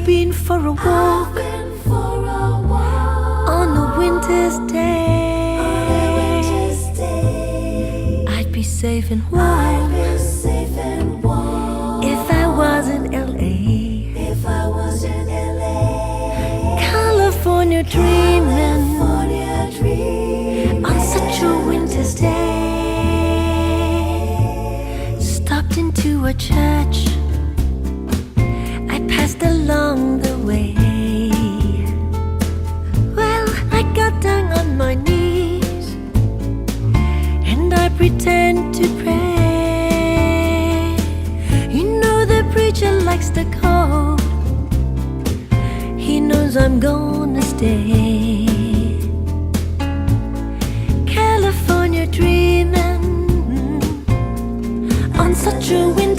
I've been for a walk on a winter's day. I'd be safe and warm if I was in LA. California dreaming on such a winter's day. Stopped into a church I passed along the way. Well, I got down on my knees and I pretend to pray. You know the preacher likes the cold. He knows I'm gonna stay. California dreaming on such a winter